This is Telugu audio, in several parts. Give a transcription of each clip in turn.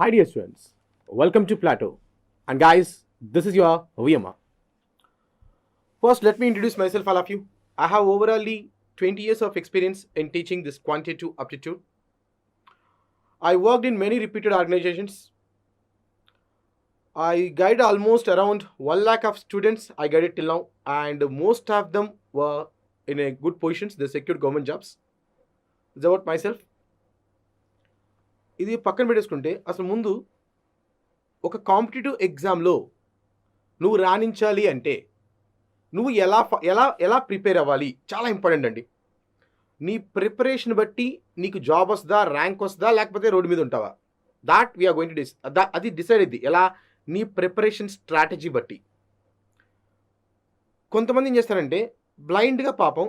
My dear students, welcome to Plateau. And guys, this is your VMR. First, let me introduce myself, all of you. I have overally 20 years of experience in teaching this quantitative aptitude. I worked in many reputed organizations. I guide almost around 1 lakh of students I guided till now, and most of them were in a good positions. They secured government jobs. It's about myself. ఇది పక్కన పెట్టేసుకుంటే అసలు ముందు ఒక కాంపిటేటివ్ ఎగ్జామ్లో నువ్వు రాణించాలి అంటే నువ్వు ఎలా ప్రిపేర్ అవ్వాలి చాలా ఇంపార్టెంట్ అండి. నీ ప్రిపరేషన్ బట్టి నీకు జాబ్ వస్తుందా, ర్యాంక్ వస్తుందా, లేకపోతే రోడ్డు మీద ఉంటావా, దాట్ వీఆర్ గోయింగ్ టు అది డిసైడ్ అయింది ఎలా నీ ప్రిపరేషన్ స్ట్రాటజీ బట్టి. కొంతమంది ఏం చేస్తారంటే బ్లైండ్గా పాపం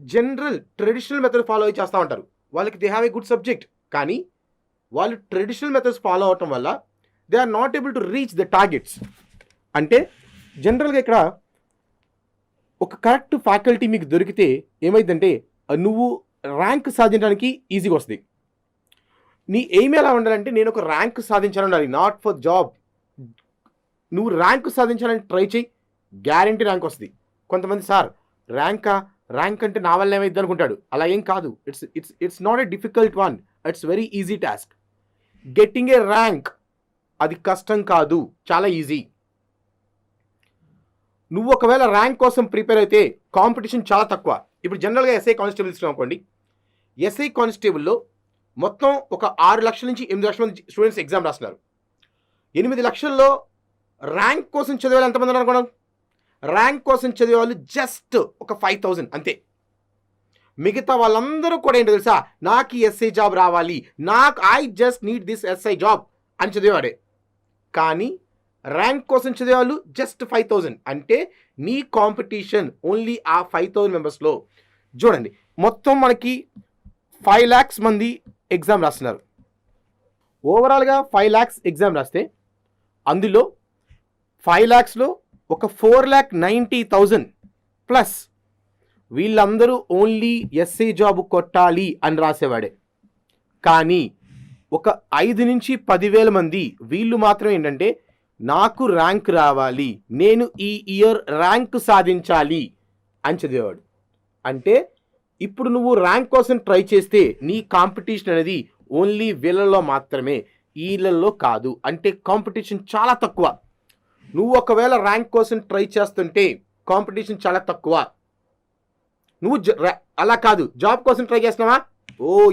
జనరల్ ట్రెడిషనల్ మెథడ్ ఫాలో అయ్యి చేస్తూ ఉంటారు. వాళ్ళకి they have a good subject, కానీ వాళ్ళు ట్రెడిషనల్ మెథడ్స్ ఫాలో అవటం వల్ల they are not able to reach the targets. అంటే జనరల్గా ఇక్కడ ఒక కరెక్ట్ ఫ్యాకల్టీ మీకు దొరికితే ఏమైందంటే నువ్వు ర్యాంక్ సాధించడానికి ఈజీగా వస్తుంది. నీ ఎయిమ్ ఎలా ఉండాలంటే నేను ఒక ర్యాంక్ సాధించాలని ఉండాలి, నాట్ ఫర్ జాబ్. నువ్వు ర్యాంక్ సాధించాలని ట్రై చేయి, గ్యారంటీ ర్యాంక్ వస్తుంది. కొంతమంది సార్ ర్యాంక్ అంటే నా వల్ల ఏమైంది అనుకుంటాడు. అలా ఏం కాదు. It's not a difficult one, it's very easy task. Getting a rank అది కష్టం కాదు, చాలా ఈజీ. నువ్వు ఒకవేళ ర్యాంక్ కోసం ప్రిపేర్ అయితే కాంపిటీషన్ చాలా తక్కువ. ఇప్పుడు జనరల్గా ఎస్ఐ కానిస్టేబుల్ ఇస్తున్నాం అనుకోండి. ఎస్ఐ కానిస్టేబుల్లో మొత్తం ఒక 6 లక్షల నుంచి 8 లక్షల మంది స్టూడెంట్స్ ఎగ్జామ్ రాస్తున్నారు. 8 లక్షల్లో ర్యాంక్ కోసం చదివేవాళ్ళు ఎంతమంది అనుకోవడం? ర్యాంక్ కోసం చదివేవాళ్ళు జస్ట్ ఒక 5,000 అంతే. మిగతా వాళ్ళందరూ కూడా ఏంటో తెలుసా, నాకు ఎస్ఐ జాబ్ రావాలి, I just need this SI job అని చదివేవాడే. కానీ ర్యాంక్ కోసం చదివేవాళ్ళు జస్ట్ 5,000. అంటే నీ కాంపిటీషన్ ఓన్లీ ఆ 5,000 మెంబర్స్లో. చూడండి, మొత్తం మనకి 5 lakhs మంది ఎగ్జామ్ రాస్తున్నారు. ఓవరాల్గా 5 lakhs ఎగ్జామ్ రాస్తే అందులో 5 lakhsలో ఒక 4,90,000 ప్లస్ వీళ్ళందరూ ఓన్లీ ఎస్ఐ జాబ్ కొట్టాలి అని రాసేవాడే. కానీ ఒక 5 నుంచి 10,000 మంది వీళ్ళు మాత్రం ఏంటంటే నాకు ర్యాంక్ రావాలి, నేను ఈ ఇయర్ ర్యాంక్ సాధించాలి అని చదివేవాడు. అంటే ఇప్పుడు నువ్వు ర్యాంక్ కోసం ట్రై చేస్తే నీ కాంపిటీషన్ అనేది ఓన్లీ వీళ్ళలో మాత్రమే, వీళ్ళల్లో కాదు. అంటే కాంపిటీషన్ చాలా తక్కువ. నువ్వు ఒకవేళ ర్యాంక్ కోసం ట్రై చేస్తుంటే కాంపిటీషన్ చాలా తక్కువ. నువ్వు అలా కాదు, జాబ్ కోసం ట్రై చేస్తున్నావా,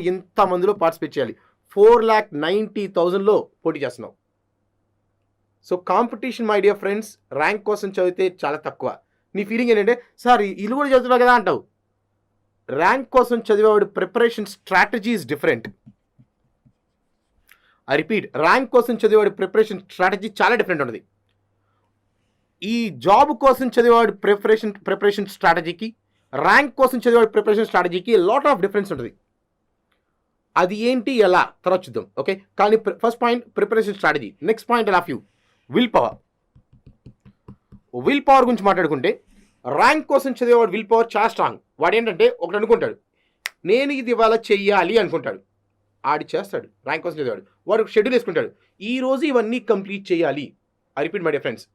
ఇంతమందిలో పార్టిసిపేట్ చేయాలి. 4,90,000లో పోటీ చేస్తున్నావు. So competition my dear friends rank కోసం చదివితే చాలా తక్కువ. నీ ఫీలింగ్ ఏంటంటే సార్ ఇల్లు కూడా చదువుతున్నావు కదా అంటావు. ర్యాంక్ కోసం చదివేవాడు preparation strategy is different. I repeat, rank కోసం చదివేవాడు ప్రిపరేషన్ స్ట్రాటజీ చాలా డిఫరెంట్ ఉంటుంది. ఈ జాబ్ కోసం చదివేవాడు ప్రిపరేషన్ స్ట్రాటజీకి, ర్యాంక్ కోసం చదివేవాడు ప్రిపరేషన్ స్ట్రాటజీకి లాట్ ఆఫ్ డిఫరెన్స్ ఉంటుంది. అది ఏంటి ఎలా తర్వాత చూద్దాం. ఓకే, కానీ first point preparation strategy. Next point of you will power. Will power గురించి మాట్లాడుకుంటే ర్యాంక్ కోసం చదివేవాడు విల్ పవర్ చాలా స్ట్రాంగ్. వాడు ఏంటంటే ఒకటి అనుకుంటాడు, నేను ఇది ఇవాళ చెయ్యాలి అనుకుంటాడు, ఆడి చేస్తాడు. ర్యాంక్ కోసం చదివాడు వాడు షెడ్యూల్ వేసుకుంటాడు, ఈరోజు ఇవన్నీ కంప్లీట్ చేయాలి. I repeat my dear friends,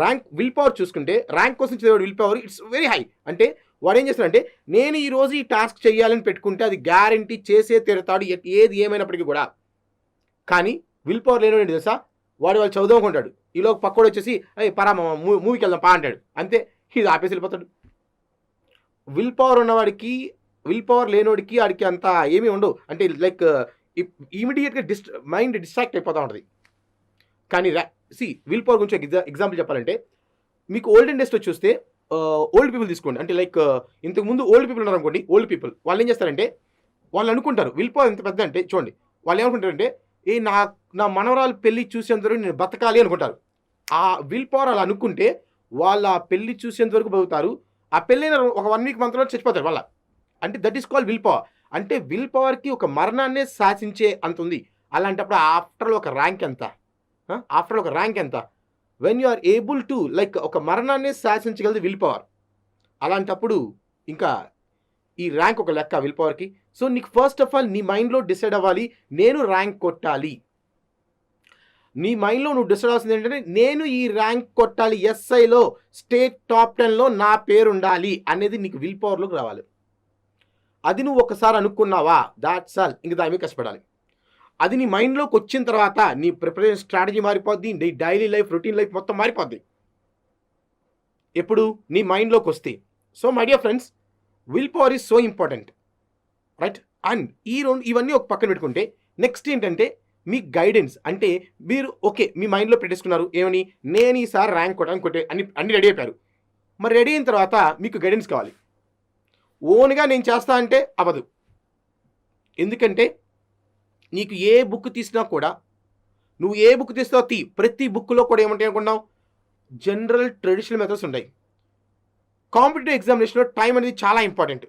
rank will power చూసుకుంటే ర్యాంక్ కోసం చదివాడు will power it's very high. అంటే వాడు ఏం చేస్తాడంటే నేను ఈరోజు ఈ టాస్క్ చేయాలని పెట్టుకుంటే అది గ్యారంటీ చేసే తీరుతాడు, ఏది ఏమైనప్పటికీ కూడా. కానీ విల్ పవర్ లేనివాడు తెలుసా, వాడు వాళ్ళు చదువు అనుకుంటాడు, ఈలోకి పక్కోడు వచ్చేసి పరా మూవీకి వెళ్దాం పా అంటాడు, అంతే, ఇది ఆపేసి వెళ్ళిపోతాడు. విల్ పవర్ ఉన్నవాడికి విల్ పవర్ లేనివాడికి వాడికి అంత ఏమీ ఉండవు. అంటే లైక్ ఇమీడియట్గా మైండ్ డిస్ట్రాక్ట్ అయిపోతూ ఉంటుంది. కానీ విల్ పవర్ గురించి ఎగ్జాంపుల్ చెప్పాలంటే మీకు ఓల్డెన్ డేస్లో చూస్తే ఓల్డ్ పీపుల్ తీసుకోండి. అంటే లైక్ ఇంతకుముందు ఓల్డ్ పీపుల్ ఉన్నారు అనుకోండి. ఓల్డ్ పీపుల్ వాళ్ళు ఏం చేస్తారంటే వాళ్ళు అనుకుంటారు విల్ పవర్ ఎంత పెద్ద అంటే చూడండి, వాళ్ళు ఏమనుకుంటారంటే నా మనవరాలు పెళ్ళి చూసేంతవరకు నేను బతకాలి అనుకుంటారు. ఆ విల్ పవర్ అలా అనుకుంటే వాళ్ళు ఆ పెళ్ళి చూసేంత వరకు బతుకుతారు. ఆ పెళ్ళైన ఒక 1 week మంత్లో చచ్చిపోతారు వాళ్ళ. అంటే that is called will power. అంటే విల్ పవర్కి ఒక మరణాన్నే శాసించే అంత ఉంది. అలాంటప్పుడు ఆఫ్టర్లో ఒక ర్యాంక్ ఎంత, when you are able to like ఒక మరణాన్ని శాసించగలదు విల్ పవర్. అలాంటప్పుడు ఇంకా ఈ ర్యాంక్ ఒక లెక్క విల్ పవర్కి. సో నీకు ఫస్ట్ ఆఫ్ ఆల్ నీ మైండ్లో డిసైడ్ అవ్వాలి, నేను ర్యాంక్ కొట్టాలి. నీ మైండ్లో నువ్వు డిసైడ్ అవ్వాల్సింది ఏంటంటే నేను ఈ ర్యాంక్ కొట్టాలి, ఎస్ఐలో స్టేట్ టాప్ 10లో నా పేరు ఉండాలి అనేది నీకు విల్ పవర్లోకి రావాలి. అది నువ్వు ఒకసారి అనుకున్నావా, దాట్స్ ఆల్. ఇంక దాని మీద కష్టపడాలి. అది నీ మైండ్లోకి వచ్చిన తర్వాత నీ ప్రిపరేషన్ స్ట్రాటజీ మారిపోద్ది, నీ డైలీ లైఫ్ రొటీన్ లైఫ్ మొత్తం మారిపోద్ది ఎప్పుడు నీ మైండ్లోకి వస్తే. So my dear friends, will power is so important, right? And ఇవన్నీ ఒక పక్కన పెట్టుకుంటే నెక్స్ట్ ఏంటంటే మీ గైడెన్స్. అంటే మీరు ఓకే మీ మైండ్లో పెట్టేసుకున్నారు ఏమని, నేను ఈసారి ర్యాంక్ కొట్టాను అన్ని రెడీ అయిపోయారు. మరి రెడీ అయిన తర్వాత మీకు గైడెన్స్ కావాలి. ఓన్గా నేను చేస్తా అంటే అవ్వదు. ఎందుకంటే నీకు ఏ బుక్ తీసినా కూడా, నువ్వు ఏ బుక్ తీస్తావో ప్రతి బుక్లో కూడా ఏమంటాయి అనుకున్నావు, జనరల్ ట్రెడిషనల్ మెథడ్స్ ఉంటాయి. కాంపిటేటివ్ ఎగ్జామినేషన్లో టైం అనేది చాలా ఇంపార్టెంట్.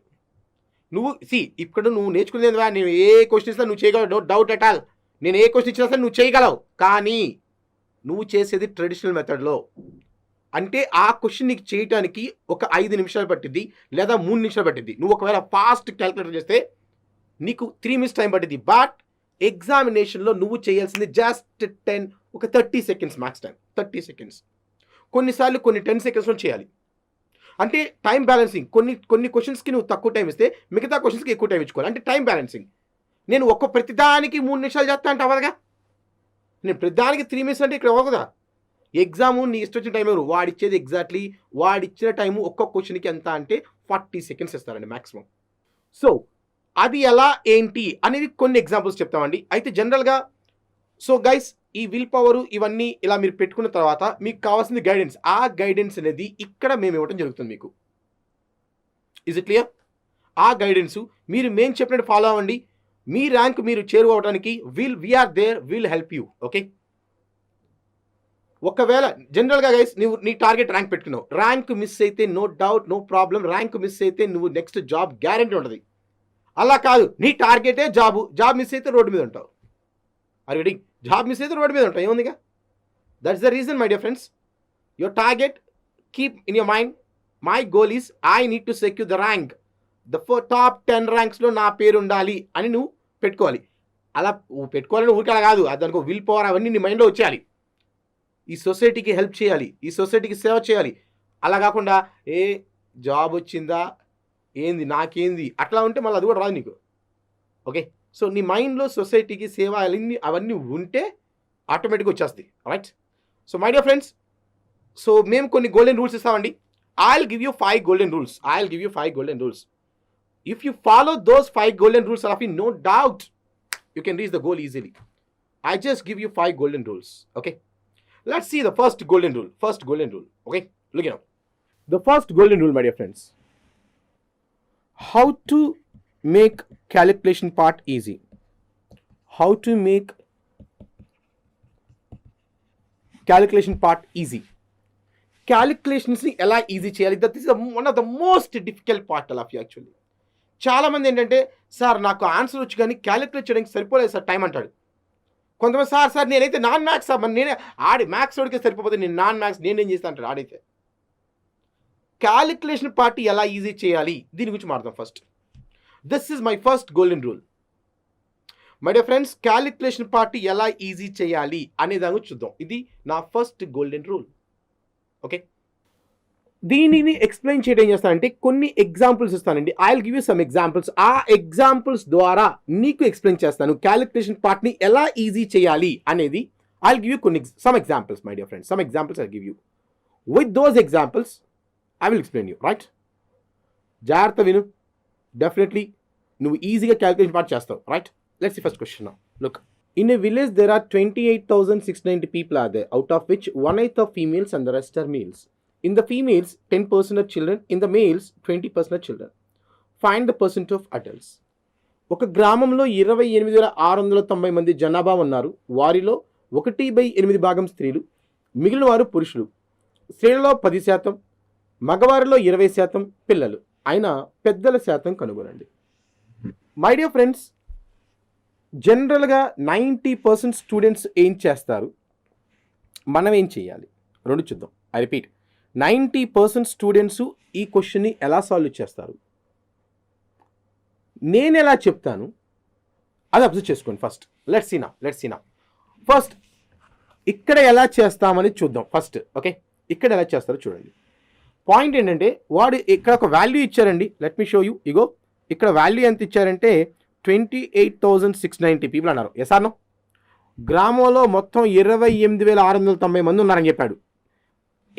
ఇక్కడ నువ్వు నేర్చుకునేది నేను ఏ క్వశ్చన్ ఇస్తా నువ్వు చేయగలవు, నో డౌట్ అట్ ఆల్. నేను ఏ క్వశ్చన్ ఇచ్చినా సరే నువ్వు చేయగలవు. కానీ నువ్వు చేసేది ట్రెడిషనల్ మెథడ్లో. అంటే ఆ క్వశ్చన్ నీకు చేయడానికి ఒక 5 నిమిషాలు పట్టిద్ది లేదా 3 నిమిషాలు పట్టిద్ది. నువ్వు ఒకవేళ ఫాస్ట్ క్యాలిక్యులేటర్ చేస్తే నీకు 3 మినిట్స్ టైం పట్టిద్ది. బట్ ఎగ్జామినేషన్లో నువ్వు చేయాల్సింది just 30 seconds max time, 30 seconds. కొన్నిసార్లు కొన్ని 10 సెకండ్స్లో చేయాలి. అంటే టైం బ్యాలెన్సింగ్. కొన్ని క్వశ్చన్స్కి నువ్వు తక్కువ టైం ఇస్తే మిగతా క్వశ్చన్స్కి ఎక్కువ టైం ఇచ్చుకోవాలి. అంటే టైం బ్యాలెన్సింగ్. నేను ప్రతిదానికి 3 నిమిషాలు చేస్తా అంటే అవ్వదుగా. నేను ప్రతిదానికి 3 మినిట్స్ అంటే ఇక్కడ అవ్వదా. ఎగ్జాము నీ ఇష్టం వచ్చిన టైం ఎవరు వాడిచ్చేది ఎగ్జాక్ట్లీ వాడిచ్చిన టైము ఒక్కొక్క క్వశ్చన్కి ఎంత అంటే 40 సెకండ్స్ ఇస్తారండి మ్యాక్సిమం. సో అది ఎలా ఏంటి అనేది కొన్ని ఎగ్జాంపుల్స్ చెప్తామండి. అయితే జనరల్గా గైస్ ఈ విల్ పవరు ఇవన్నీ ఇలా మీరు పెట్టుకున్న తర్వాత మీకు కావాల్సింది గైడెన్స్. ఆ గైడెన్స్ అనేది ఇక్కడ మేము ఇవ్వడం జరుగుతుంది మీకు. Is it clear? ఆ గైడెన్స్ మేము చెప్పినట్టు ఫాలో అవ్వండి. మీ ర్యాంక్ మీరు చేరుకోవడానికి we are there, will help you. Okay, ఒకవేళ జనరల్గా గైస్ నీ టార్గెట్ ర్యాంక్ పెట్టుకున్నావు, ర్యాంక్ మిస్ అయితే no doubt no problem. Rank miss అయితే నువ్వు నెక్స్ట్ జాబ్ గ్యారంటీ ఉంటుంది. అలా కాదు, నీ టార్గెటే జాబ్ మిస్ అయితే రోడ్డు మీద ఉంటావు. Are reading? జాబ్ మిస్ అయితే రోడ్డు మీద ఉంటావు, ఏముందిగా. That's the reason my dear friends. Your target keep in your mind. My goal is I need to secure the rank. Top 10 ర్యాంక్స్లో నా పేరు ఉండాలి అని నువ్వు పెట్టుకోవాలి. అలా పెట్టుకోవాలని ఊరికి అలా కాదు, దానికి విల్ పవర్ అవన్నీ నీ మైండ్లో వచ్చేయాలి. ఈ సొసైటీకి హెల్ప్ చేయాలి, ఈ సొసైటీకి సేవ చేయాలి. అలా కాకుండా జాబ్ వచ్చిందా ఏంది నాకేంది అట్లా ఉంటే మళ్ళీ అది కూడా రాదు నీకు. ఓకే, సో నీ మైండ్లో సొసైటీకి సేవ అవన్నీ ఉంటే ఆటోమేటిక్గా వచ్చేస్తాయి. Right? So my dear friends, మేము కొన్ని గోల్డెన్ రూల్స్ ఇస్తామండి. I'll give you 5 golden rules. If you follow those 5 golden rules, Rafi, no doubt you can reach the goal easily. I just give you 5 golden rules. Okay, let's see the first golden rule. Okay, look it up. The first golden rule, my dear friends, how to make calculation part easy. క్యాలిక్యులేషన్స్ని ఎలా ఈజీ చేయాలి, that is one of the most difficult part of you actually. చాలామంది ఏంటంటే సార్ నాకు ఆన్సర్ వచ్చి కానీ క్యాలిక్యులేట్ చేయడానికి సరిపోలేదు సార్ టైం అంటాడు. కొంతమంది సార్ నేనైతే నాన్ మ్యాథ్స్ సార్ నేనే మ్యాథ్స్ వాడికే సరిపోతే నేను నాన్ మ్యాథ్స్ నేనేం చేస్తాను అంటాడు ఆడైతే. క్యాలిక్యులేషన్ పార్ట్ ఎలా ఈజీ చేయాలి దీని గురించి మాట్లాడదాం first. This is my first golden rule my dear friends. Calculation part ఎలా ఈజీ చేయాలి అనే దాని గురించి చూద్దాం. ఇది నా ఫస్ట్ గోల్డెన్ రూల్. ఓకే, దీనిని ఎక్స్ప్లెయిన్ చేయడం ఏం చేస్తానంటే కొన్ని ఎగ్జాంపుల్స్ ఇస్తానండి. I will give you some examples. ఆ ఎగ్జాంపుల్స్ ద్వారా నీకు ఎక్స్ప్లెయిన్ చేస్తాను క్యాలిక్యులేషన్ పార్ట్ని ఎలా ఈజీ చేయాలి అనేది. I will give you some examples my dear friends. Some examples I give you. With those examples I will explain you. Right? జాగ్రత్త విను. డెఫినెట్లీ నువ్వు ఈజీగా క్యాలిక్యులేషన్ పార్ట్ చేస్తావు. Right? Let's see first question now. Look, in a village there are 28,690 people are there, out of which 1/8 are females and the rest are males. In the females 10% are children, in the males 20% are children. Find the percent of adults. ఒక గ్రామంలో 28,690 మంది జనాభా ఉన్నారు. వారిలో 1/8 భాగం స్త్రీలు, మిగిలిన వారు పురుషులు. స్త్రీలలో 10%, మగవారిలో 20% పిల్లలు. అయినా పెద్దల శాతం కనుగొనండి. మై డియర్ ఫ్రెండ్స్, జనరల్గా 90% స్టూడెంట్స్ ఏం చేస్తారు, మనం ఏం చేయాలి రెండు చూద్దాం. ఐ రిపీట్, 90% స్టూడెంట్స్ ఈ క్వశ్చన్ని ఎలా సాల్వ్ చేస్తారు, నేను ఎలా చెప్తాను అది అబ్జర్వ్ చేసుకోండి first. Let's see now. First ఇక్కడ ఎలా చేస్తామని చూద్దాం ఫస్ట్. ఓకే, ఇక్కడ ఎలా చేస్తారో చూడండి. పాయింట్ ఏంటంటే వాడు ఇక్కడ ఒక వాల్యూ ఇచ్చారండి. Let me show you. ఇగో ఇక్కడ వాల్యూ ఎంత ఇచ్చారంటే 28,690 పీపుల్ అన్నారు. Yes or no? గ్రామంలో మొత్తం 28,690 మంది ఉన్నారని చెప్పాడు.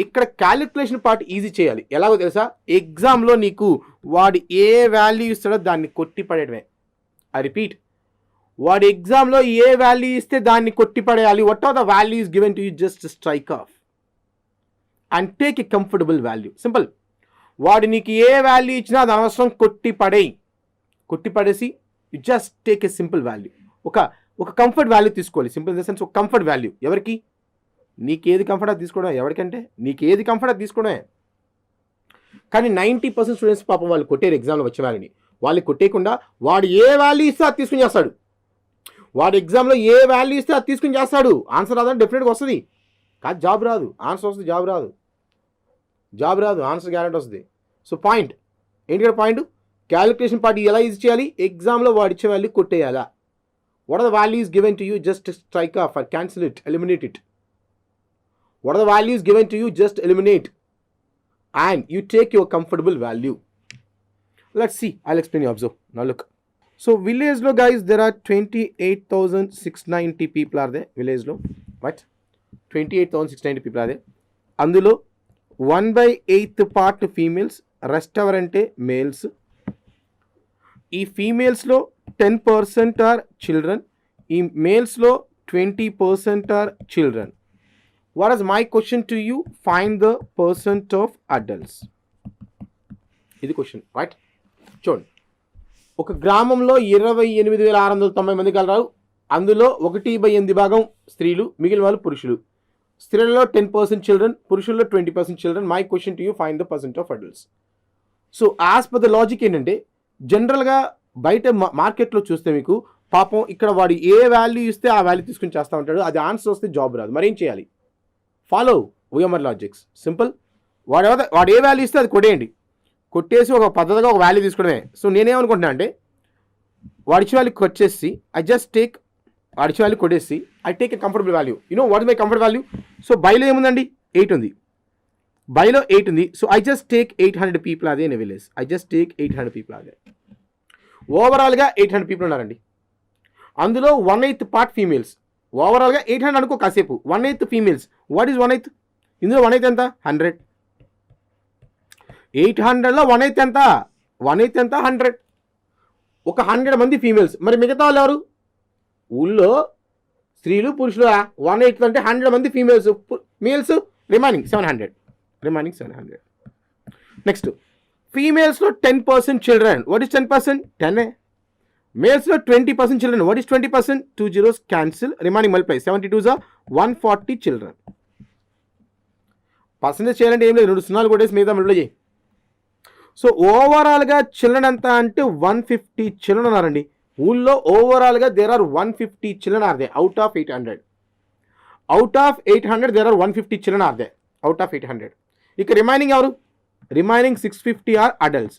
ఇక్కడ క్యాలిక్యులేషన్ పార్ట్ ఈజీ చేయాలి. ఎలాగో తెలుసా? ఎగ్జామ్లో నీకు వాడు ఏ వాల్యూ ఇస్తాడో దాన్ని కొట్టి పడేయడమే. ఐ రిపీట్, వాడు ఎగ్జామ్లో ఏ వాల్యూ ఇస్తే దాన్ని కొట్టి పడేయాలి. What are the values given to you, just strike off and take a comfortable value. Simple. వాడు నీకు ఏ వాల్యూ ఇచ్చినా అది అనవసరం, కొట్టి పడేసి you just take a simple value. ఒక కంఫర్ట్ వాల్యూ తీసుకోవాలి. సింపుల్ ఇన్ ద సెన్స్ ఒక కంఫర్ట్ వాల్యూ. ఎవరికి? నీకేది కంఫర్ట్ అది తీసుకోవడం. ఎవరికంటే నీకేది కంఫర్ట్ అది తీసుకోవడమే. కానీ 90% స్టూడెంట్స్ పాపం వాళ్ళు కొట్టారు ఎగ్జామ్లో వచ్చే వాళ్ళని. వాళ్ళు కొట్టేయకుండా వాడు ఏ వాల్యూ ఇస్తే అది తీసుకుని చేస్తాడు. వాడు ఎగ్జామ్లో ఏ వాల్యూ ఇస్తే అది తీసుకుని చేస్తాడు. ఆన్సర్ రాదని డెఫినెట్గా వస్తుంది. కాదు జాబ్ రాదు. ఆన్సర్ వస్తుంది, జాబ్ రాదు. ఆన్సర్ గ్యారెంటీ వస్తుంది. సో పాయింట్ ఏంటి కదా? పాయింట్ క్యాలిక్యులేషన్ పార్ట్ ఎలా ఈజీ చేయాలి? ఎగ్జామ్లో వాడు ఇచ్చే వాల్యూ కొట్టేయాలా? What are the values given to you, just strike off or cancel it, eliminate it. What are the values given to you, just eliminate and you take your comfortable value. Let's see, I'll explain you. Observe now, look. So village lo guys, there are 28,690 people are there village lo, right? 28,690 people are there. Andulo 1/8 part females, rest evarante males. ఈ females లో 10% are children, ఈ males లో 20% are children. What is my question to you? Find the percent of adults. ఇది క్వశ్చన్, రైట్? చూడండి, ఒక గ్రామంలో 28,690 మంది కలరారు. అందులో 1/8 భాగం స్త్రీలు, మిగిలిన వాళ్ళు పురుషులు. స్త్రీలలో 10% చిల్డ్రన్, పురుషుల్లో 20% children. My question to you, find the percent of adults. So as per the logic ఏంటంటే, జనరల్గా బయట మార్కెట్లో చూస్తే మీకు పాపం ఇక్కడ వాడు ఏ వాల్యూ ఇస్తే ఆ వాల్యూ తీసుకుని చేస్తూ ఉంటాడు. అది ఆన్సర్ వస్తే జాబ్ రాదు. మరి ఏం చేయాలి? Follow OMR logics. సింపుల్. వాడు ఏ వాల్యూ ఇస్తే అది కొట్టేయండి. కొట్టేసి ఒక పద్ధతిగా ఒక వాల్యూ తీసుకోవడమే. సో నేనేమనుకుంటున్నా అంటే, వాడిచ్చి వాల్యూకి వచ్చేసి వాడిచ్చి వాల్యూ కొట్టేసి I take a comfortable value. You know what is my comfort value? So బైలో ఏముందండి? 8 ఉంది. బైలో 8 ఉంది. So I just take 800 people అదే in village. I just take 800 people అదే. ఓవరాల్గా 800 పీపుల్ ఉన్నారండి. అందులో 1/8 పార్ట్ ఫీమేల్స్. ఓవరాల్గా 800 అనుకో కాసేపు. 1/8 ఫీమేల్స్. What is 1/8? ఇందులో 1/8 ఎంత? 100. 800లో 1/8 ఎంత? 1/8 ఎంత? 100. ఒక 100 మంది ఫీమేల్స్. మరి మిగతా వాళ్ళు ఎవరు? ఊళ్ళో స్త్రీలు పురుషులు. 1/8 అంటే 100 మంది ఫీమేల్స్, మేల్స్ రిమైనింగ్ 700. నెక్స్ట్, ఫీమేల్స్లో 10% చిల్డ్రన్. What is 10%? 10. మేల్స్లో 20% children. What is 20%? 2 zeros cancel, remaining multiply. 72 140 children. Percentage చేయాలంటే ఏం లేదు, 2 సున్నాలు కొట్టేసి మిగతా మల్టిప్లై చేయి. సో ఓవరాల్గా చిల్డ్రన్ ఎంత అంటే 150 చిల్డ్రన్ ఉన్నారండి. ఊళ్ళో ఓవరాల్గా there are 150 children are they out of 800. Out of 800 there are 150 children are they out of 800. ఇక రిమైనింగ్ ఎవరు? Remaining 650 are adults.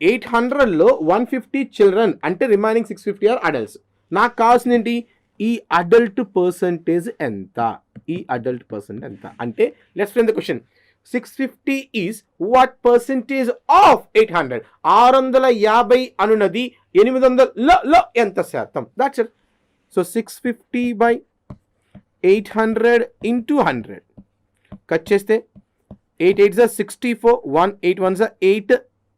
800లో 150 చిల్డ్రన్ అంటే రిమైనింగ్ 650 ఆర్ అడల్ట్స్. నాకు కావాల్సింది ఏంటి? ఈ అడల్ట్ పర్సంటేజ్ ఎంత? అంటే let's frame the question. 650 is what percentage of 800? 650 అనున్నది 800లో ఎంత శాతం? That's it. So 650/800 into 100 cut చేస్తే 8 8s are 64, 1 8 1s are 8,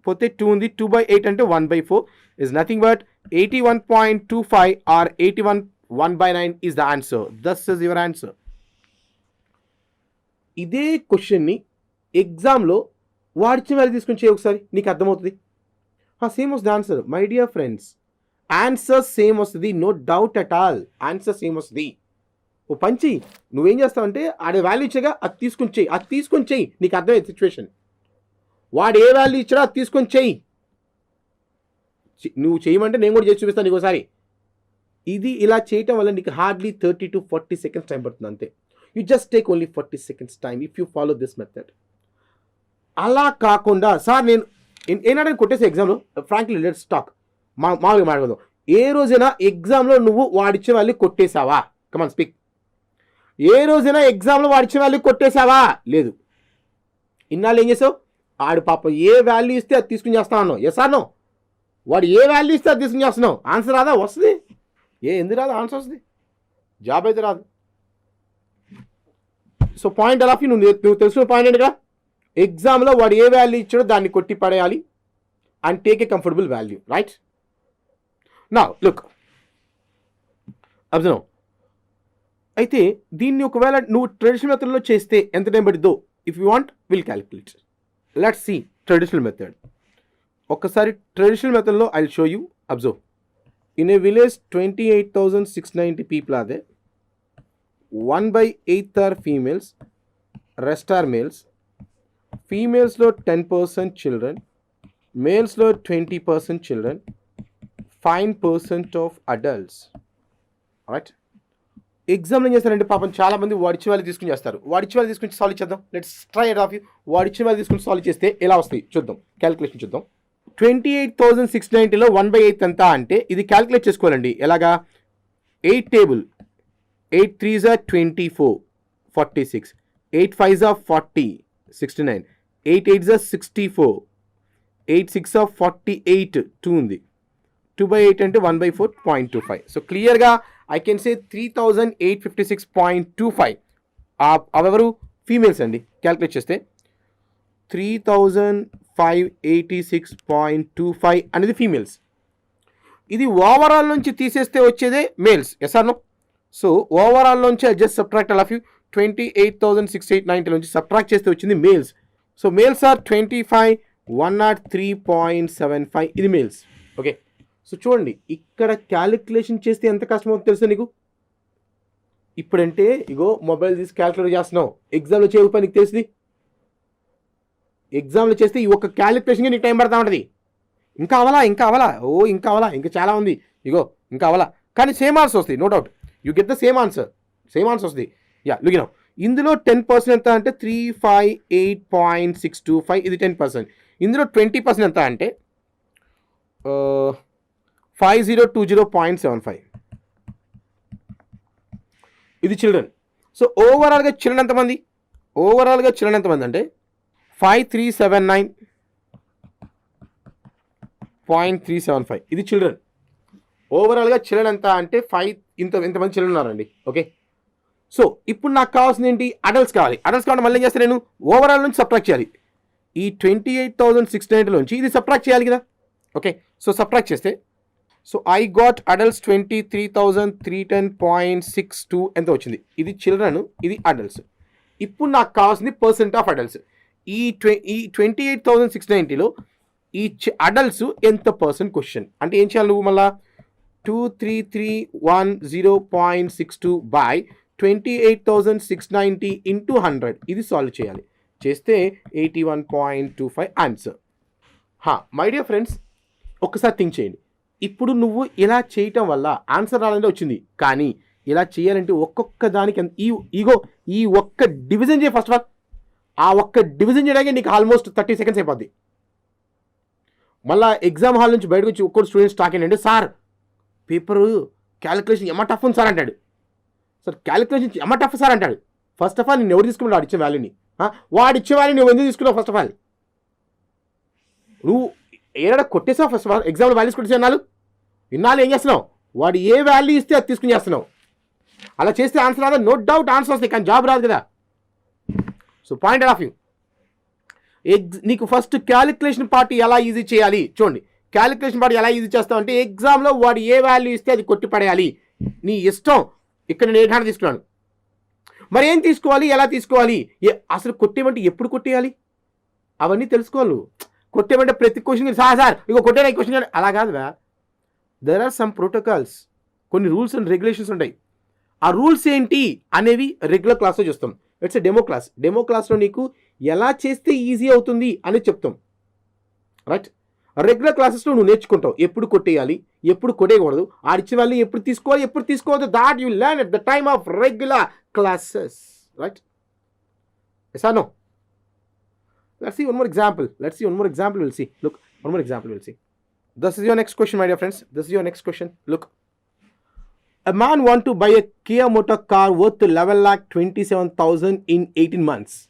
పోతే 2 ఉంది. 2/8 అంటే 1/4 is nothing but 81.25 or 81 1/9 is the answer. This is your answer. ఇదే క్వశ్చన్ని ఎగ్జామ్లో వాడిచ్చిన వాల్యూ తీసుకొని చేయి ఒకసారి, నీకు అర్థమవుతుంది. సేమ్ వస్తుంది answer. My dear friends, answer same వస్తుంది, no doubt at all. Answer same వస్తుంది. ఓ పంచి నువ్వేం చేస్తావంటే ఆడే వాల్యూ ఇచ్చాగా అది తీసుకొని చెయ్యి. నీకు అర్థమయ్యే సిచ్యువేషన్. వాడు ఏ వాల్యూ ఇచ్చాడో అది తీసుకొని చెయ్యి. నువ్వు చేయమంటే నేను కూడా చేసి చూపిస్తాను నీకు ఒకసారి. ఇది ఇలా చేయటం వల్ల నీకు హార్డ్లీ 30 to 40 seconds టైం పడుతుంది అంతే. You just take only 40 seconds time if you follow this method. అలా కాకుండా సార్ నేను ఏనాడని కొట్టేసి ఎగ్జామ్లో ఫ్రాంక్లీ లెట్స్ టాక్, మామూలుగా మాట్లాడదాం. ఏ రోజైనా ఎగ్జామ్లో నువ్వు వాడిచ్చే వాళ్ళు కొట్టేశావా? Come on speak. ఏ రోజైనా ఎగ్జామ్లో వాడు ఇచ్చిన వాల్యూ కొట్టేశావా? లేదు. ఇన్నాళ్ళు ఏం చేసావు? ఆడు పాప ఏ వాల్యూ ఇస్తే అది తీసుకుని చేస్తా అన్నావు. Yes or no? వాడు ఏ వాల్యూ ఇస్తే అది తీసుకుని చేస్తున్నావు. ఆన్సర్ రాదా? వస్తుంది. ఎందుకు రాదు? ఆన్సర్ వస్తుంది. జాబ్ అయితే రాదు. సో పాయింట్ ఎలా నువ్వు తెలుసుకున్న పాయింట్ ఏంటిగా, ఎగ్జామ్లో వాడు ఏ వాల్యూ ఇచ్చాడో దాన్ని కొట్టి పడేయాలి and take a comfortable value, right? నా లుక్ అబ్జర్వ్. అయితే దీన్ని ఒకవేళ నువ్వు ట్రెడిషనల్ మెథడ్లో చేస్తే ఎంత టైం పడిద్దో if you want will calculate. Let's see traditional method. ఒక్కసారి ట్రెడిషనల్ మెథడ్లో I will show you. Observe. In a village 28,690 people are there. 1/8 are females, rest are males. ఫీమేల్స్లో 10% చిల్డ్రన్, మేల్స్లో 20% చిల్డ్రన్, 5% ఆఫ్ అడల్ట్స్, రైట్? ఎగ్జామ్లో ఏం చేస్తారంటే పాపం చాలామంది వాడిచ్చి వాళ్ళు తీసుకుని చేస్తారు. వాడిచ్చి వాళ్ళు తీసుకుని సాల్వ్ చేద్దాం. Let's try it of you. వాడిచ్చి వాళ్ళు తీసుకుని సాల్వ్ చేస్తే ఎలా వస్తాయి చూద్దాం. క్యాలిక్యులేషన్ చూద్దాం. 28,690లో 1/8 ఎంత అంటే ఇది క్యాలిక్యులేట్ చేసుకోవాలండి. ఎలాగా? 8 table. 8 3s are 24, 46. 8 5s are 40, 69. 8 8s are 64. 8 6 are 48. 2 ఉంది. 2/8 అంటే 1/4, 0.25. సో క్లియర్గా ఐ కెన్ సే 3,856.25 అవెవరు? ఫీమేల్స్ అండి. క్యాలిక్యులేట్ చేస్తే 3,586.25 అనేది ఫీమేల్స్. ఇది ఓవరాల్ నుంచి తీసేస్తే వచ్చేదే males. Yes or no? So overall నుంచి just subtract all of you. 28,690 నుంచి సబ్ట్రాక్ట్ చేస్తే వచ్చింది మేల్స్. So males are 25,103.75. ఇది మేల్స్. ఓకే. సో చూడండి ఇక్కడ క్యాలిక్యులేషన్ చేస్తే ఎంత కష్టం అవుతుందో తెలుసా నీకు? ఇప్పుడంటే ఇగో మొబైల్ తీసి క్యాలిక్యులేట్ చేస్తున్నావు. ఎగ్జామ్లో చేయకపోయి నీకు తెలిసింది. ఎగ్జామ్లో చేస్తే ఈ ఒక్క క్యాలిక్యులేషన్కి నీకు టైం పడతా ఉంటుంది. ఇంకా అవలా ఇంకా చాలా ఉంది. ఇగో ఇంకా అవలా, కానీ సేమ్ ఆన్సర్ వస్తుంది. No doubt you get the same answer వస్తుంది. Yeah look now. ఇందులో 10% ఎంత అంటే 358.625. ఇది 10%. ఇందులో 20% ఎంత అంటే 5020.75. ఇది చిల్డ్రన్. సో ఓవరాల్గా చిల్డ్రన్ ఎంతమంది? అంటే 5379.375. ఇది చిల్డ్రన్. ఓవరాల్గా చిల్డ్రన్ ఎంత అంటే ఇంతమంది చిల్డ్రన్ ఉన్నారండి. ఓకే. సో ఇప్పుడు నాకు కావాల్సింది ఏంటి? అడల్ట్స్ కావాలి. అడల్ట్స్ కావాలి మళ్ళీ ఏం చేస్తాను నేను? ఓవరాల్ నుంచి సబ్ట్రాక్ట్ చేయాలి. ఈ 28,690 నుంచి ఇది సబ్ట్రాక్ట్ చేయాలి కదా. ఓకే. సో సబ్ట్రాక్ట్ చేస్తే సో ఐ గాట్ అడల్ట్స్ 23,310.62 ఎంత వచ్చింది? ఇది చిల్డ్రన్, ఇది అడల్ట్స్. ఇప్పుడు నాకు కావాల్సింది పర్సెంట్ ఆఫ్ అడల్ట్స్. ఈ 28,690లో ఈ అడల్ట్స్ ఎంత పర్సెంట్ క్వశ్చన్ అంటే ఏం చేయాలి నువ్వు? మళ్ళా 23,310.62 బై 28,690 ఇంటూ 100 ఇది సాల్వ్ చేయాలి. చేస్తే 81.25 ఆన్సర్. మై డియర్ ఫ్రెండ్స్, ఒక్కసారి థింక్ చేయండి. ఇప్పుడు నువ్వు ఇలా చేయటం వల్ల ఆన్సర్ రావాలంటే వచ్చింది, కానీ ఇలా చేయాలంటే ఒక్కొక్క దానికి ఈ ఒక్క డివిజన్ చేయి. ఫస్ట్ ఆఫ్ ఆల్ ఆ ఒక్క డివిజన్ చేయడానికి నీకు ఆల్మోస్ట్ 30 seconds అయిపోద్ది. మళ్ళీ ఎగ్జామ్ హాల్ నుంచి బయటకు వచ్చి ఒక్కడు స్టూడెంట్స్ టాక్ ఏంటంటే, సార్ పేపరు క్యాలిక్యులేషన్ ఎమ్మ టఫ్ ఉంది సార్ అంటాడు. సార్ క్యాలిక్యులేషన్ ఎమ్మ టఫ్ సార్ అంటాడు. ఫస్ట్ ఆఫ్ ఆల్ నేను ఎవరు తీసుకున్నాడు? వాడిచ్చే వాల్యూని. వాడిచ్చే వాల్యూ నువ్వు ఎందుకు తీసుకున్నావు? ఫస్ట్ ఆఫ్ ఆల్ నువ్వు ఏడా కొట్టేసావు. ఫస్ట్ ఆఫ్ ఆల్ ఎగ్జామ్లో వాల్యూస్ కొట్టేసా ఇన్నాళ్ళు ఏం చేస్తున్నావు? వాడు ఏ వాల్యూ ఇస్తే అది తీసుకుని చేస్తున్నావు. అలా చేస్తే ఆన్సర్ రాదా? నో డౌట్ ఆన్సర్ వస్తాయి, కానీ జాబ్ రాదు కదా. సో పాయింట్ ఆఫ్ వ్యూ, నీకు ఫస్ట్ క్యాలిక్యులేషన్ పార్ట్ ఎలా ఈజీ చేయాలి చూడండి. క్యాలిక్యులేషన్ పార్ట్ ఎలా ఈజీ చేస్తావు అంటే ఎగ్జామ్లో వాడు ఏ వాల్యూ ఇస్తే అది కొట్టి పడేయాలి. నీ ఇష్టం. ఇక్కడ నేను 800 తీసుకున్నాను, మరి ఏం తీసుకోవాలి, ఎలా తీసుకోవాలి, అసలు కొట్టేమంటే ఎప్పుడు కొట్టేయాలి అవన్నీ తెలుసుకోవాలి. కొట్టేమంటే ప్రతి క్వశ్చన్ సార్ ఇగో కొట్టేనా ఈ క్వశ్చన్ అలా కాదురా. దెర్ ఆర్ సమ్ ప్రోటోకాల్స్, కొన్ని రూల్స్ అండ్ రెగ్యులేషన్స్ ఉంటాయి. ఆ రూల్స్ ఏంటి అనేవి రెగ్యులర్ క్లాస్లో చూస్తాం. It's a demo class. Demo క్లాస్లో నీకు ఎలా చేస్తే ఈజీ అవుతుంది అనేది చెప్తాం, రైట్? రెగ్యులర్ క్లాసెస్లో నువ్వు నేర్చుకుంటావు ఎప్పుడు కొట్టేయాలి, ఎప్పుడు కొట్టేయకూడదు, ఆడిచ్చిన వాళ్ళు ఎప్పుడు తీసుకోవాలి, ఎప్పుడు తీసుకోవద్దు. That you learn at the time of regular classes, right? Yes or no? Let's see one more example. We'll see. Look, one more example we'll see. This is your next question, my dear friends. Look. A man want to buy a Kia motor car worth 11,27,000 in 18 months.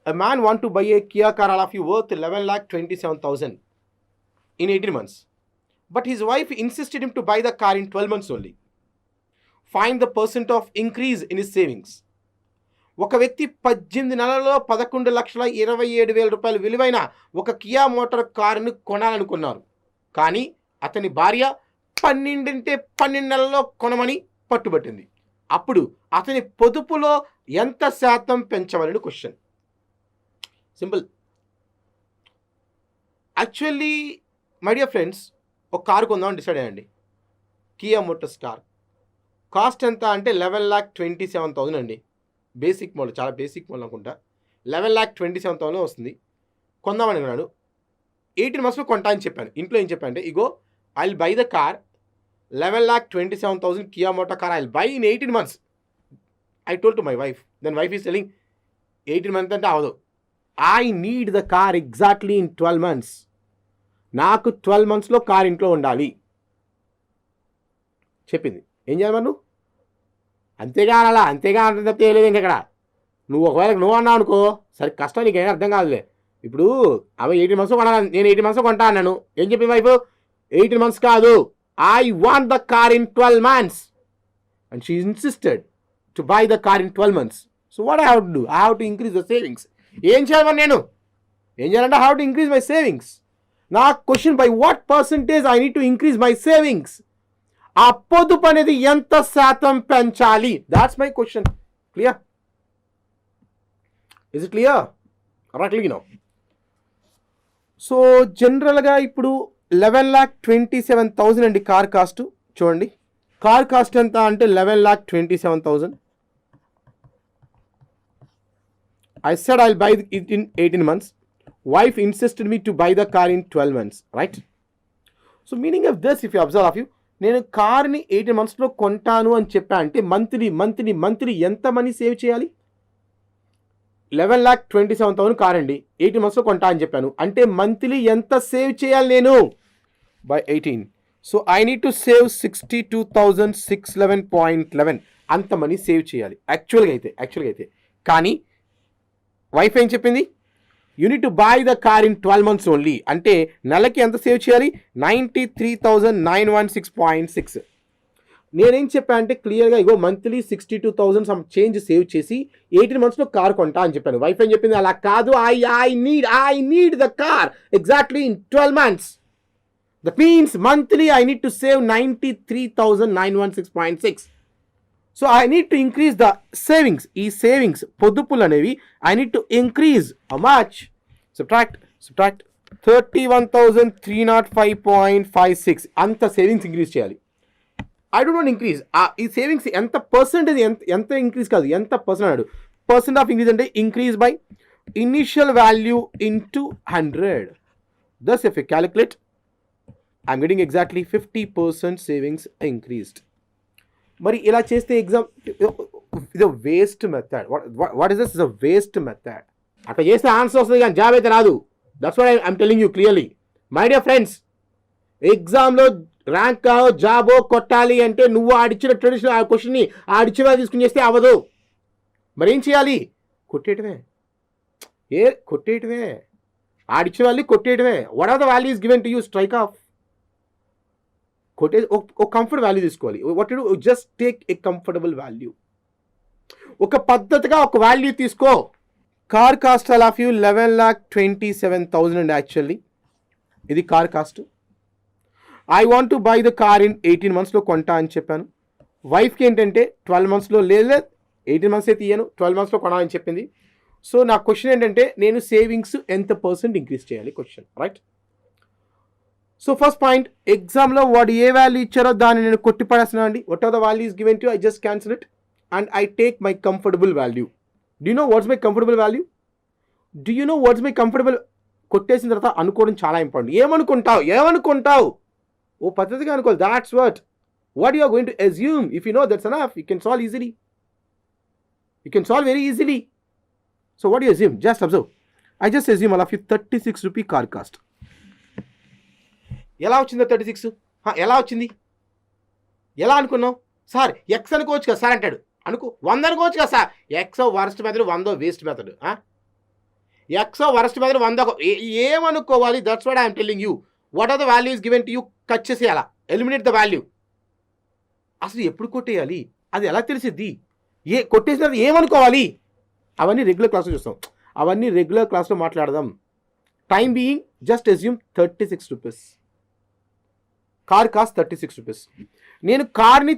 A man want to buy a Kia car all of you worth 11,27,000 in 18 months. But his wife insisted him to buy the car in 12 months only. Find the percent of increase in his savings. ఒక వ్యక్తి 18 నెలల్లో 11,27,000 రూపాయలు విలువైన ఒక కియా మోటార్ కారును కొనాలనుకున్నారు. కానీ అతని భార్య 12 నెలల్లో కొనమని పట్టుబట్టింది. అప్పుడు అతని పొదుపులో ఎంత శాతం పెంచవలని question. Simple. Actually my dear friends, ఒక కారు కొందామని డిసైడ్ అయ్యండి. కియా మోటార్స్ కార్ కాస్ట్ ఎంత అంటే 11,27,000 అండి. బేసిక్ మోడల్, చాలా బేసిక్ మోడల్ అనుకుంటా. 11,27,000 వస్తుంది. కొందామని అన్నాడు. 18 monthsలో కొంటా అని చెప్పాను. ఇంట్లో ఏం చెప్పాను అంటే, ఇగో I will buy the car 11,27,000 Kia motor car I will buy in 18 months. I told to my wife. Then wife is telling 18 months అంటే అవదు. I need the car exactly in 12 months. నాకు 12 monthsలో కార్ ఇంట్లో ఉండాలి చెప్పింది. ఏం చేయాలి మరి నువ్వు? అంతేగా అలా, అంతేగా అంటే తప్ప లేదు. ఇంకెక్కడ నువ్వు ఒకవేళ నువ్వు అన్నావు అనుకో, సరే కష్టం, నీకేం అర్థం కాదులే. ఇప్పుడు అవి 18 months కొనాలి, నేను 18 months కొంటా అన్నాను. ఏం చెప్పింది వైఫ్? 18 months కాదు, I want the car in 12 months. And she insisted to buy the car in 12 months. So what I have to do? I have to increase the savings. ఏం చేయాలి మరి నేను? ఏం చేయాలంటే, I have to increase my savings. నా question, by what percentage I need to increase my savings? ఆ పొదుపు అనేది ఎంత శాతం పెంచాలి? That's my question. Clear? Is it clear? Rightly no. So జనరల్గా ఇప్పుడు 11,27,000 అండి కార్ కాస్ట్. చూడండి, కార్ కాస్ట్ ఎంత అంటే 11,27,000. I said I'll buy it in 18 months. Wife insisted me to buy the car in 12 months, right? So meaning of this, if you observe of you, నేను కార్ని 18 monthsలో కొంటాను అని చెప్పా అంటే మంత్లీ ఎంత మనీ సేవ్ చేయాలి? 11,27,000 కార్ అండి, 18 monthsలో కొంటా అని చెప్పాను అంటే మంత్లీ ఎంత సేవ్ చేయాలి నేను? By 18. So I need to save 62,611.11. అంత మనీ సేవ్ చేయాలి యాక్చువల్గా అయితే. కానీ వైఫ్ ఏం చెప్పింది? You need to buy the car in 12 months only. అంటే నెలకి ఎంత సేవ్ చేయాలి? 93,916.6. నేనేం చెప్పా అంటే క్లియర్గా, ఇగో మంత్లీ 62,000 సమ్ చేంజ్ సేవ్ చేసి 18 monthsలో కార్ కొంటా అని చెప్పాను. వైఫ్ ఏం చెప్పింది? అలా కాదు, I need the car exactly in 12 months. That means monthly I need to save 93,916.6. So I need to increase the savings. ఈ సేవింగ్స్ పొదుపులు అనేవి I need to increase how much? Subtract 31,305.56. అంత సేవింగ్స్ ఇంక్రీజ్ చేయాలి. I don't want increase. ఈ సేవింగ్స్ ఎంత పర్సెంటేజ్, ఎంత ఇంక్రీజ్ కాదు, ఎంత పర్సెంట్ అన్నాడు. పర్సెంట్ ఆఫ్ ఇంక్రీజ్ అంటే increase by initial value into 100. Thus if you calculate, I'm getting exactly 50% savings increased. మరి ఇలా చేస్తే ఎగ్జామ్ ఇది waste method. What is this? Is a waste method. అట్లా చేస్తే ఆన్సర్ వస్తుంది కానీ జాబ్ అయితే రాదు. That's what I'm telling you clearly. My dear friends, ఎగ్జామ్లో ర్యాంక్ జాబో కొట్టాలి అంటే నువ్వు ఆడిచ్చిన ట్రెడిషనల్ ఆ క్వశ్చన్ని ఆడిచ్చిన తీసుకుని చేస్తే అవ్వదు. మరి ఏం చేయాలి? కొట్టేయటమే. ఆడిచ్చిన వాళ్ళని కొట్టేయటమే. What are the values given to you? Strike off. కొట్టే ఒక కంఫర్ట్ వాల్యూ తీసుకోవాలి. What to do? Just take a comfortable value. ఒక పద్ధతిగా ఒక వాల్యూ తీసుకో. Car cost all of you 11,27,000 అండి. యాక్చువల్లీ ఇది car cost. I want to buy the car in 18 monthsలో కొంటా అని చెప్పాను. వైఫ్కి ఏంటంటే 12 monthsలో లేదు 18 months తీయను, 12 monthsలో కొనా అని చెప్పింది. సో నా క్వశ్చన్ ఏంటంటే, నేను సేవింగ్స్ ఎంత పర్సెంట్ ఇంక్రీజ్ చేయాలి question, right? So first point, ఎగ్జామ్లో వాడు ఏ వాల్యూ ఇచ్చారో దాన్ని నేను కొట్టిపడేస్తున్నాను అండి. What are the values given to? I just cancel it and I take my comfortable value. Do you know what's my comfortable value? కొట్టేసిన తర్వాత అనుకోవడం చాలా ఇంపార్టెంట్. ఏమనుకుంటావు? ఓ పద్ధతిగా అనుకోవాలి. That's what you are going to assume. If you know that's enough, you can solve easily. You can solve very easily. So what you assume? Just observe. I just assume all of you 36 rupee car cost. ఎలా వచ్చిందో 36? ఎలా వచ్చింది? ఎలా అనుకున్నావు? సార్ ఎక్స్ అనుకోవచ్చు కదా సార్ అంటాడు. అనుకో 100 అనుకోవచ్చు కదా sir. X worst method, 100 waste method. X worst method, 100 ఏమనుకోవాలి? That's what I'm telling you. What are the values given to you? Cut చేసేయాలా, ఎలిమినేట్ ద వాల్యూ. అసలు ఎప్పుడు కొట్టేయాలి, అది ఎలా తెలిసిద్ది? కొట్టేసిన తర్వాత ఏమనుకోవాలి? అవన్నీ రెగ్యులర్ క్లాస్లో చూస్తాం, అవన్నీ రెగ్యులర్ క్లాస్లో మాట్లాడదాం. Time being just assume 36 rupees. Car cost 36 rupees. నేను కార్ని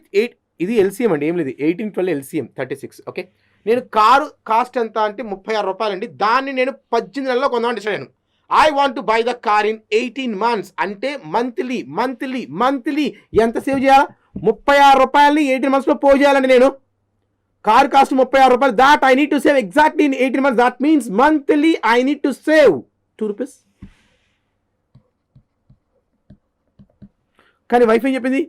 ఇది ఎల్సీఎం అండి, ఏం లేదు, 18, 12 ఎల్సీఎం 36. ఓకే, నేను కారు కాస్ట్ ఎంత అంటే 36 రూపాయలండి. దాన్ని నేను 18 నెలల్లో కొందామని డిసైడ్ అయ్యాను. I want to buy the car in 18 months. అంటే మంత్లీ మంత్లీ మంత్లీ ఎంత సేవ్ చేయాలా? 36 రూపాయలని 18 monthsలో పో చేయాలండి. నేను కార్ కాస్ట్ 36 రూపాయలు. That I need to save exactly in 18 months. That means monthly I need to save 2 rupees. కానీ వైఫ్ ఏం చెప్పింది?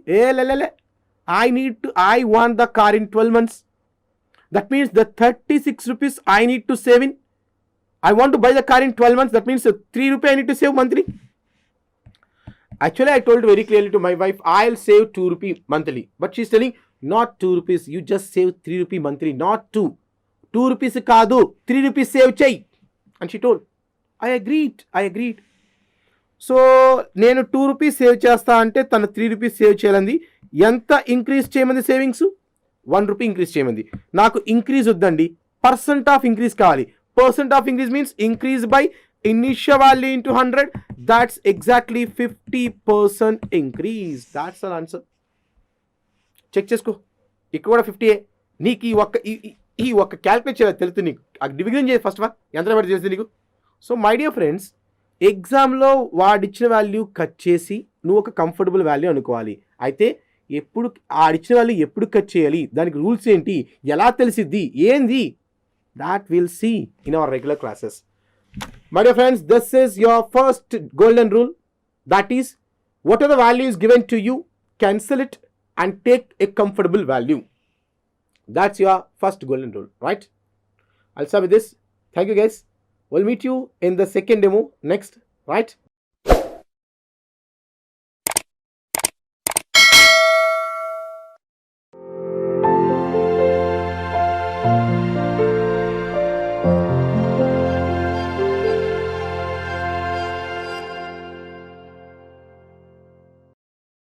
I want the car in 12 months. That means the 36 rupees I need to save in. I want to buy the car in 12 months. That means 3 rupees I need to save monthly. Actually, I told very clearly to my wife, I'll save 2 rupees monthly. But she's telling, not 2 rupees. You just save 3 rupees monthly, not 2. 2 rupees kaadu, 3 rupees save chai. And she told, I agreed. So నేను 2 రూపీస్ సేవ్ చేస్తా అంటే తను 3 రూపీస్ సేవ్ చేయాలంది. ఎంత ఇంక్రీజ్ చేయమంది? సేవింగ్స్ 1 రూపీ ఇంక్రీజ్ చేయమంది. నాకు ఇంక్రీజ్ వద్దండి, పర్సెంట్ ఆఫ్ ఇంక్రీజ్ కావాలి. Percent of increase means increase by initial value into 100. That's exactly 50% increase. That's an answer. Check చేసుకో, ఇక్కడ కూడా 50. నీకు ఈ ఒక్క క్యాల్కులేట్ చేయాలి తెలుసు నీకు. డివిజన్ చేయాలి ఫస్ట్. ఎంత పడి తెలుస్తుంది నీకు. సో మై డియర్ ఫ్రెండ్స్, ఎగ్జామ్లో వాడిచ్చిన వాల్యూ కట్ చేసి నువ్వు ఒక కంఫర్టబుల్ వాల్యూ అనుకోవాలి. అయితే ఎప్పుడు ఆడిచ్చిన వాల్యూ ఎప్పుడు కట్ చేయాలి, దానికి రూల్స్ ఏంటి, ఎలా తెలిసిద్ది, ఏంది, that will see in our regular classes. My dear friends, this is your first golden rule. That is, what are the values given to you, cancel it and take a comfortable value. That's your first golden rule, right? I'll start with this. Thank you guys. We'll meet you in the second demo next, right?